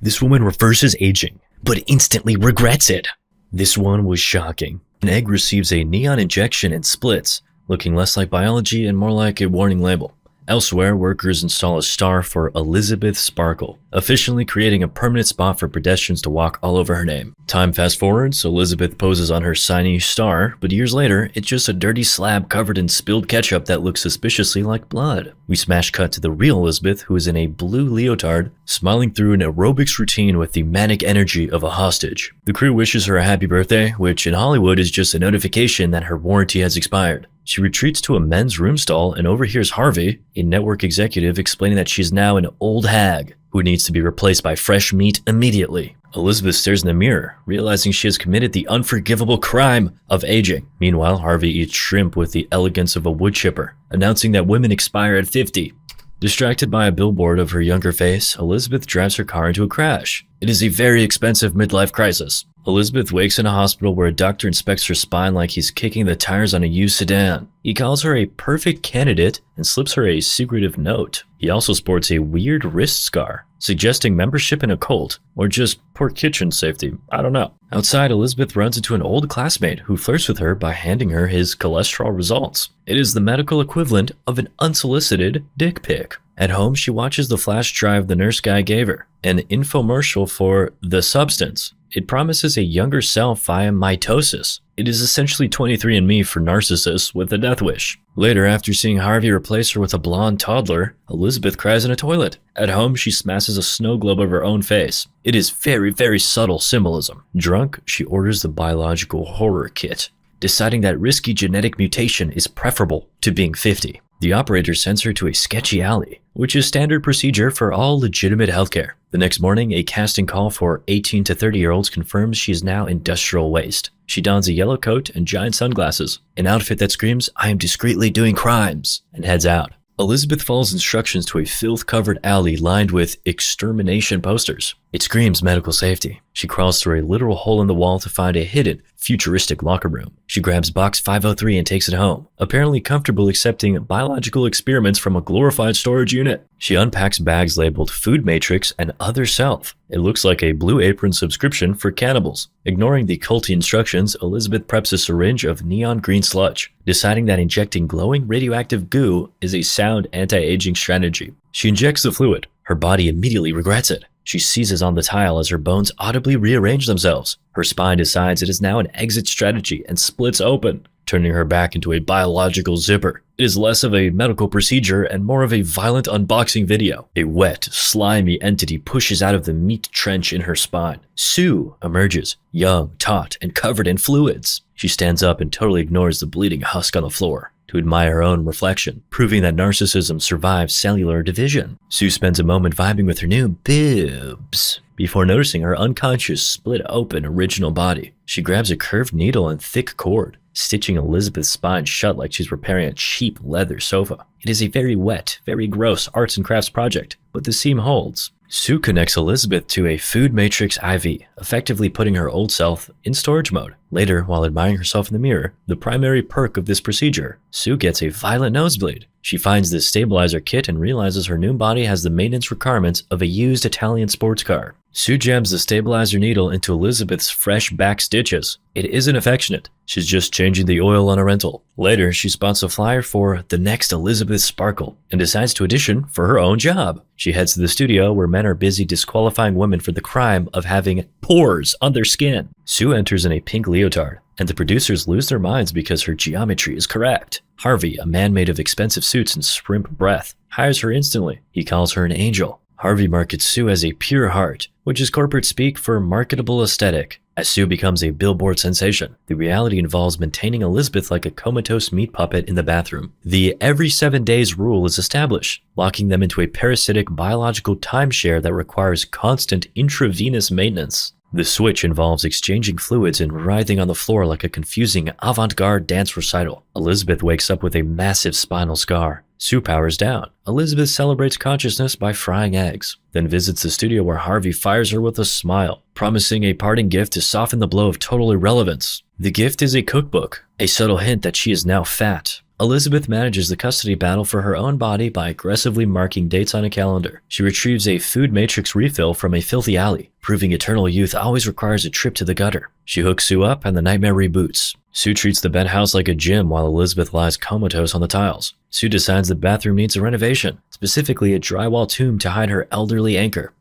This woman reverses aging, but instantly regrets it. This one was shocking. An egg receives a neon injection and splits, looking less like biology and more like a warning label. Elsewhere, workers install a star for Elizabeth Sparkle, officially creating a permanent spot for pedestrians to walk all over her name. Time fast forwards, Elizabeth poses on her shiny star, but years later, it's just a dirty slab covered in spilled ketchup that looks suspiciously like blood. We smash cut to the real Elizabeth, who is in a blue leotard, smiling through an aerobics routine with the manic energy of a hostage. The crew wishes her a happy birthday, which in Hollywood is just a notification that her warranty has expired. She retreats to a men's room stall and overhears Harvey, a network executive, explaining that she's now an old hag who needs to be replaced by fresh meat immediately. Elizabeth stares in the mirror, realizing she has committed the unforgivable crime of aging. Meanwhile, Harvey eats shrimp with the elegance of a wood chipper, announcing that women expire at 50. Distracted by a billboard of her younger face, Elizabeth drives her car into a crash. It is a very expensive midlife crisis. Elizabeth wakes in a hospital where a doctor inspects her spine like he's kicking the tires on a used sedan. He calls her a perfect candidate and slips her a secretive note. He also sports a weird wrist scar, suggesting membership in a cult, or just poor kitchen safety, I don't know. Outside, Elizabeth runs into an old classmate who flirts with her by handing her his cholesterol results. It is the medical equivalent of an unsolicited dick pic. At home, she watches the flash drive the nurse guy gave her, an infomercial for the substance. It promises a younger self via mitosis. It is essentially 23andMe for narcissists with a death wish. Later, after seeing Harvey replace her with a blonde toddler, Elizabeth cries in a toilet. At home, she smashes a snow globe of her own face. It is very, very subtle symbolism. Drunk, she orders the biological horror kit, deciding that risky genetic mutation is preferable to being 50. The operator sends her to a sketchy alley, which is standard procedure for all legitimate healthcare. The next morning, a casting call for 18 to 30-year-olds confirms she is now industrial waste. She dons a yellow coat and giant sunglasses, an outfit that screams, "I am discreetly doing crimes," and heads out. Elizabeth follows instructions to a filth-covered alley lined with extermination posters. It screams medical safety. She crawls through a literal hole in the wall to find a hidden, futuristic locker room. She grabs box 503 and takes it home, apparently comfortable accepting biological experiments from a glorified storage unit. She unpacks bags labeled Food Matrix and Other Self. It looks like a Blue Apron subscription for cannibals. Ignoring the culty instructions, Elizabeth preps a syringe of neon green sludge, deciding that injecting glowing radioactive goo is a sound anti-aging strategy. She injects the fluid. Her body immediately regrets it. She seizes on the tile as her bones audibly rearrange themselves. Her spine decides it is now an exit strategy and splits open, turning her back into a biological zipper. It is less of a medical procedure and more of a violent unboxing video. A wet, slimy entity pushes out of the meat trench in her spine. Sue emerges, young, taut, and covered in fluids. She stands up and totally ignores the bleeding husk on the floor to admire her own reflection, proving that narcissism survives cellular division. Sue spends a moment vibing with her new boobs before noticing her unconscious, split open original body. She grabs a curved needle and thick cord, stitching Elizabeth's spine shut like she's repairing a cheap leather sofa. It is a very wet, very gross arts and crafts project, but the seam holds. Sue connects Elizabeth to a Food Matrix IV, effectively putting her old self in storage mode. Later, while admiring herself in the mirror, the primary perk of this procedure, Sue gets a violent nosebleed. She finds this stabilizer kit and realizes her new body has the maintenance requirements of a used Italian sports car. Sue jams the stabilizer needle into Elizabeth's fresh back stitches. It isn't affectionate. She's just changing the oil on a rental. Later, she spots a flyer for the next Elizabeth Sparkle and decides to audition for her own job. She heads to the studio where men are busy disqualifying women for the crime of having pores on their skin. Sue enters in a pink leotard, and the producers lose their minds because her geometry is correct. Harvey, a man made of expensive suits and shrimp breath, hires her instantly. He calls her an angel. Harvey markets Sue as a pure heart, which is corporate speak for marketable aesthetic. As Sue becomes a billboard sensation, the reality involves maintaining Elizabeth like a comatose meat puppet in the bathroom. The every 7 days rule is established, locking them into a parasitic biological timeshare that requires constant intravenous maintenance. The switch involves exchanging fluids and writhing on the floor like a confusing avant-garde dance recital. Elizabeth wakes up with a massive spinal scar. Sue powers down. Elizabeth celebrates consciousness by frying eggs, then visits the studio where Harvey fires her with a smile, promising a parting gift to soften the blow of total irrelevance. The gift is a cookbook, a subtle hint that she is now fat. Elizabeth manages the custody battle for her own body by aggressively marking dates on a calendar. She retrieves a food matrix refill from a filthy alley, proving eternal youth always requires a trip to the gutter. She hooks Sue up and the nightmare reboots. Sue treats the bed house like a gym while Elizabeth lies comatose on the tiles. Sue decides the bathroom needs a renovation, specifically a drywall tomb to hide her elderly anchor.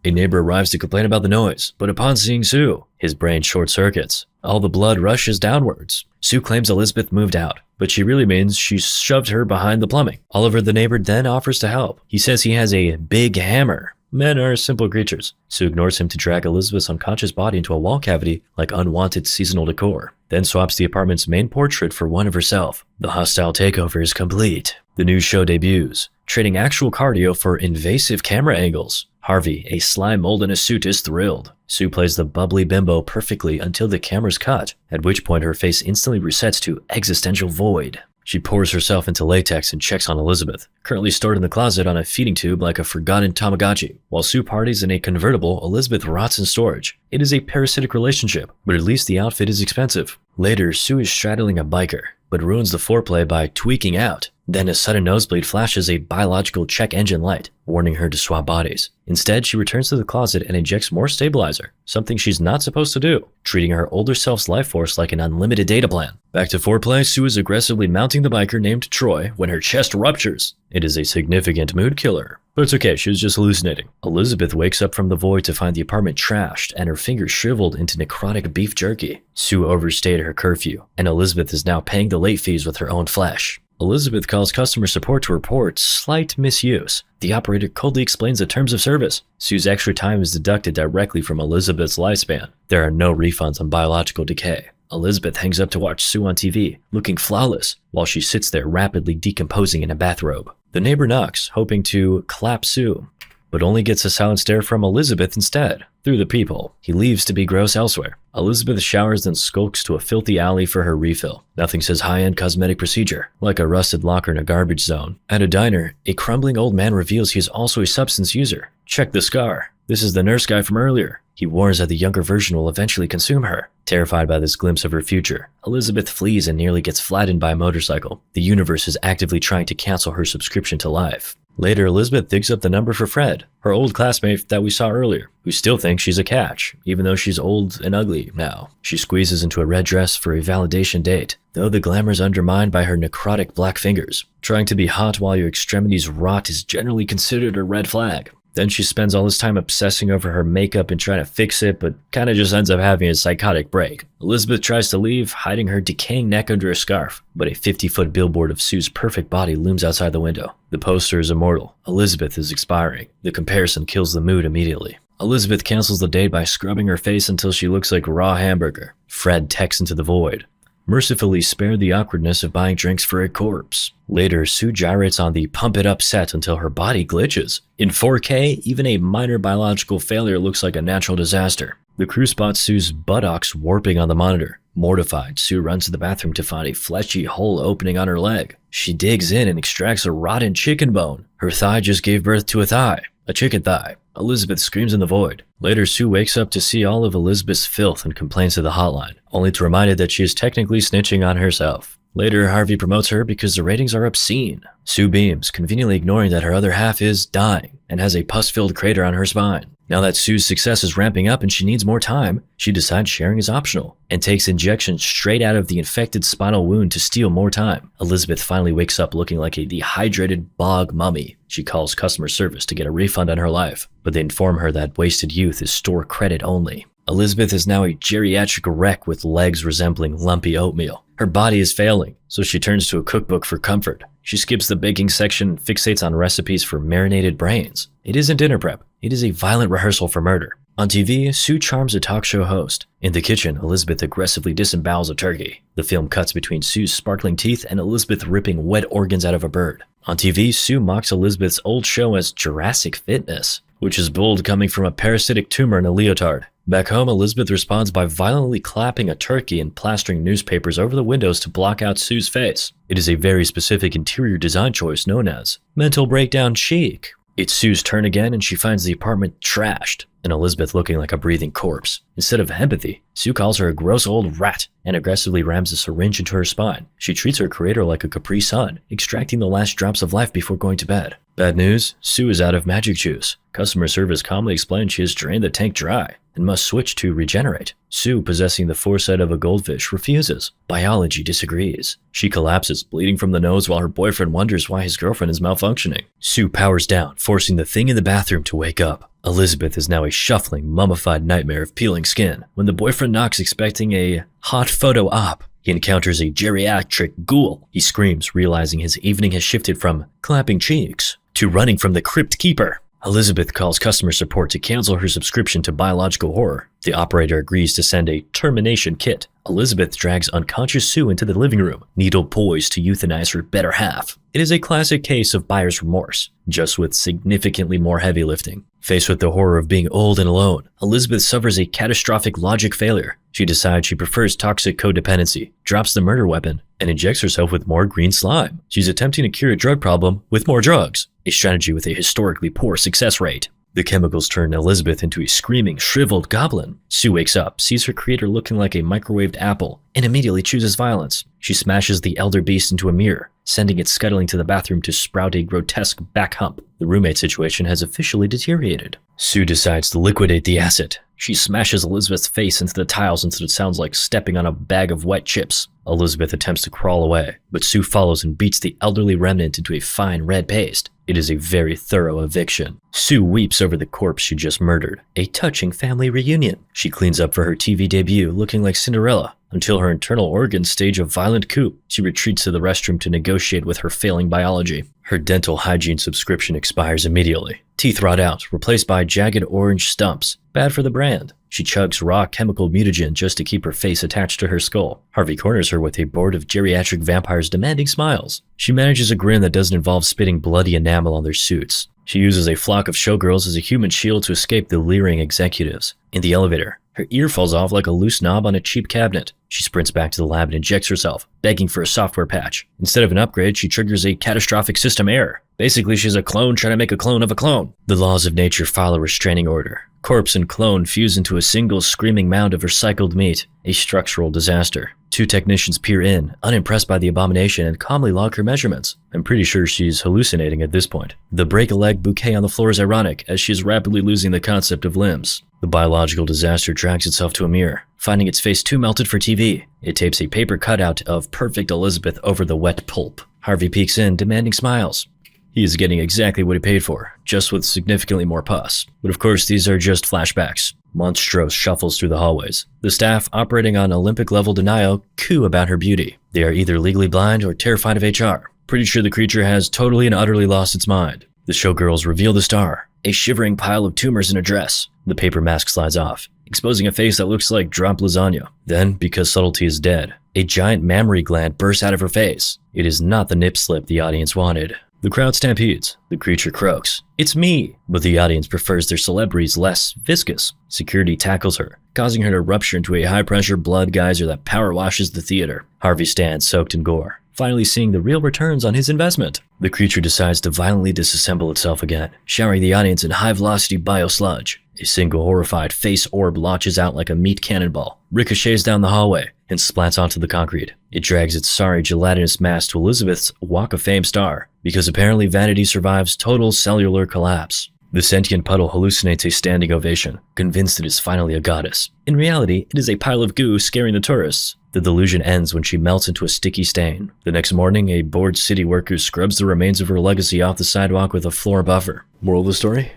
A neighbor arrives to complain about the noise, but upon seeing Sue, his brain short circuits. All the blood rushes downwards. Sue claims Elizabeth moved out, but she really means she shoved her behind the plumbing. Oliver, the neighbor, then offers to help. He says he has a big hammer. Men are simple creatures. Sue ignores him to drag Elizabeth's unconscious body into a wall cavity like unwanted seasonal decor, then swaps the apartment's main portrait for one of herself. The hostile takeover is complete. The new show debuts, trading actual cardio for invasive camera angles. Harvey, a sly mold in a suit, is thrilled. Sue plays the bubbly bimbo perfectly until the camera's cut, at which point her face instantly resets to existential void. She pours herself into latex and checks on Elizabeth, currently stored in the closet on a feeding tube like a forgotten Tamagotchi. While Sue parties in a convertible, Elizabeth rots in storage. It is a parasitic relationship, but at least the outfit is expensive. Later, Sue is straddling a biker, but ruins the foreplay by tweaking out. Then a sudden nosebleed flashes a biological check engine light, warning her to swap bodies. Instead, she returns to the closet and injects more stabilizer, something she's not supposed to do, treating her older self's life force like an unlimited data plan. Back to foreplay, Sue is aggressively mounting the biker named Troy when her chest ruptures. It is a significant mood killer. But it's okay, she was just hallucinating. Elizabeth wakes up from the void to find the apartment trashed and her fingers shriveled into necrotic beef jerky. Sue overstayed her curfew, and Elizabeth is now paying the late fees with her own flesh. Elizabeth calls customer support to report slight misuse. The operator coldly explains the terms of service. Sue's extra time is deducted directly from Elizabeth's lifespan. There are no refunds on biological decay. Elizabeth hangs up to watch Sue on TV, looking flawless, while she sits there rapidly decomposing in a bathrobe. The neighbor knocks, hoping to clap Sue, but only gets a silent stare from Elizabeth instead. Through the peephole, he leaves to be gross elsewhere. Elizabeth showers then skulks to a filthy alley for her refill. Nothing says high-end cosmetic procedure, like a rusted locker in a garbage zone. At a diner, a crumbling old man reveals he is also a substance user. Check the scar. This is the nurse guy from earlier. He warns that the younger version will eventually consume her. Terrified by this glimpse of her future, Elizabeth flees and nearly gets flattened by a motorcycle. The universe is actively trying to cancel her subscription to life. Later, Elizabeth digs up the number for Fred, her old classmate that we saw earlier, who still thinks she's a catch, even though she's old and ugly now. She squeezes into a red dress for a validation date, though the glamour is undermined by her necrotic black fingers. Trying to be hot while your extremities rot is generally considered a red flag. Then she spends all this time obsessing over her makeup and trying to fix it, but kinda just ends up having a psychotic break. Elizabeth tries to leave, hiding her decaying neck under a scarf, but a 50-foot billboard of Sue's perfect body looms outside the window. The poster is immortal. Elizabeth is expiring. The comparison kills the mood immediately. Elizabeth cancels the date by scrubbing her face until she looks like raw hamburger. Fred texts into the void, mercifully spared the awkwardness of buying drinks for a corpse. Later, Sue gyrates on the Pump It Up set until her body glitches. In 4K, even a minor biological failure looks like a natural disaster. The crew spots Sue's buttocks warping on the monitor. Mortified, Sue runs to the bathroom to find a fleshy hole opening on her leg. She digs in and extracts a rotten chicken bone. Her thigh just gave birth to a thigh, a chicken thigh. Elizabeth screams in the void. Later, Sue wakes up to see all of Elizabeth's filth and complains to the hotline, only to remind it that she is technically snitching on herself. Later, Harvey promotes her because the ratings are obscene. Sue beams, conveniently ignoring that her other half is dying and has a pus-filled crater on her spine. Now that Sue's success is ramping up and she needs more time, she decides sharing is optional and takes injections straight out of the infected spinal wound to steal more time. Elizabeth finally wakes up looking like a dehydrated bog mummy. She calls customer service to get a refund on her life, but they inform her that wasted youth is store credit only. Elizabeth is now a geriatric wreck with legs resembling lumpy oatmeal. Her body is failing, so she turns to a cookbook for comfort. She skips the baking section and fixates on recipes for marinated brains. It isn't dinner prep. It is a violent rehearsal for murder. On TV, Sue charms a talk show host. In the kitchen, Elizabeth aggressively disembowels a turkey. The film cuts between Sue's sparkling teeth and Elizabeth ripping wet organs out of a bird. On TV, Sue mocks Elizabeth's old show as Jurassic Fitness, which is bold coming from a parasitic tumor in a leotard. Back home, Elizabeth responds by violently clapping a turkey and plastering newspapers over the windows to block out Sue's face. It is a very specific interior design choice known as mental breakdown chic. It's Sue's turn again and she finds the apartment trashed. and Elizabeth looking like a breathing corpse. Instead of empathy, Sue calls her a gross old rat and aggressively rams a syringe into her spine. She treats her creator like a Capri Sun, extracting the last drops of life before going to bed. Bad news, Sue is out of magic juice. Customer service calmly explains she has drained the tank dry and must switch to regenerate. Sue, possessing the foresight of a goldfish, refuses. Biology disagrees. She collapses, bleeding from the nose while her boyfriend wonders why his girlfriend is malfunctioning. Sue powers down, forcing the thing in the bathroom to wake up. Elizabeth is now a shuffling, mummified nightmare of peeling skin. When the boyfriend knocks expecting a hot photo op, he encounters a geriatric ghoul. He screams, realizing his evening has shifted from clapping cheeks to running from the crypt keeper. Elizabeth calls customer support to cancel her subscription to biological horror. The operator agrees to send a termination kit. Elizabeth drags unconscious Sue into the living room, needle poised to euthanize her better half. It is a classic case of buyer's remorse, just with significantly more heavy lifting. Faced with the horror of being old and alone, Elizabeth suffers a catastrophic logic failure. She decides she prefers toxic codependency, drops the murder weapon, and injects herself with more green slime. She's attempting to cure a drug problem with more drugs, a strategy with a historically poor success rate. The chemicals turn Elizabeth into a screaming, shriveled goblin. Sue wakes up, sees her creator looking like a microwaved apple, and immediately chooses violence. She smashes the elder beast into a mirror, sending it scuttling to the bathroom to sprout a grotesque back hump. The roommate situation has officially deteriorated. Sue decides to liquidate the asset. She smashes Elizabeth's face into the tiles until it sounds like stepping on a bag of wet chips. Elizabeth attempts to crawl away, but Sue follows and beats the elderly remnant into a fine red paste. It is a very thorough eviction. Sue weeps over the corpse she just murdered. A touching family reunion. She cleans up for her TV debut, looking like Cinderella, until her internal organs stage a violent coup. She retreats to the restroom to negotiate with her failing biology. Her dental hygiene subscription expires immediately. Teeth rot out, replaced by jagged orange stumps. Bad for the brand. She chugs raw chemical mutagen just to keep her face attached to her skull. Harvey corners her with a board of geriatric vampires demanding smiles. She manages a grin that doesn't involve spitting bloody enamel on their suits. She uses a flock of showgirls as a human shield to escape the leering executives. In the elevator, her ear falls off like a loose knob on a cheap cabinet. She sprints back to the lab and injects herself, begging for a software patch. Instead of an upgrade, she triggers a catastrophic system error. Basically, she's a clone trying to make a clone of a clone. The laws of nature file a restraining order. Corpse and clone fuse into a single screaming mound of recycled meat. A structural disaster. Two technicians peer in, unimpressed by the abomination, and calmly log her measurements. I'm pretty sure she's hallucinating at this point. The break-a-leg bouquet on the floor is ironic, as she is rapidly losing the concept of limbs. The biological disaster drags itself to a mirror, finding its face too melted for TV. It tapes a paper cutout of perfect Elizabeth over the wet pulp. Harvey peeks in, demanding smiles. He is getting exactly what he paid for, just with significantly more pus. But of course, these are just flashbacks. Monstrose shuffles through the hallways. The staff, operating on Olympic-level denial, coo about her beauty. They are either legally blind or terrified of HR. Pretty sure the creature has totally and utterly lost its mind. The showgirls reveal the star, a shivering pile of tumors in a dress. The paper mask slides off, exposing a face that looks like dropped lasagna. Then, because subtlety is dead, a giant mammary gland bursts out of her face. It is not the nip slip the audience wanted. The crowd stampedes. The creature croaks. It's me! But the audience prefers their celebrities less viscous. Security tackles her, causing her to rupture into a high-pressure blood geyser that power washes the theater. Harvey stands soaked in gore, finally seeing the real returns on his investment. The creature decides to violently disassemble itself again, showering the audience in high-velocity biosludge. A single horrified face orb launches out like a meat cannonball, ricochets down the hallway, and splats onto the concrete. It drags its sorry gelatinous mass to Elizabeth's Walk of Fame star, because apparently Vanity survives total cellular collapse. The sentient puddle hallucinates a standing ovation, convinced it is finally a goddess. In reality, it is a pile of goo scaring the tourists. The delusion ends when she melts into a sticky stain. The next morning, a bored city worker scrubs the remains of her legacy off the sidewalk with a floor buffer. Moral of the story?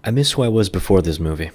I miss who I was before this movie.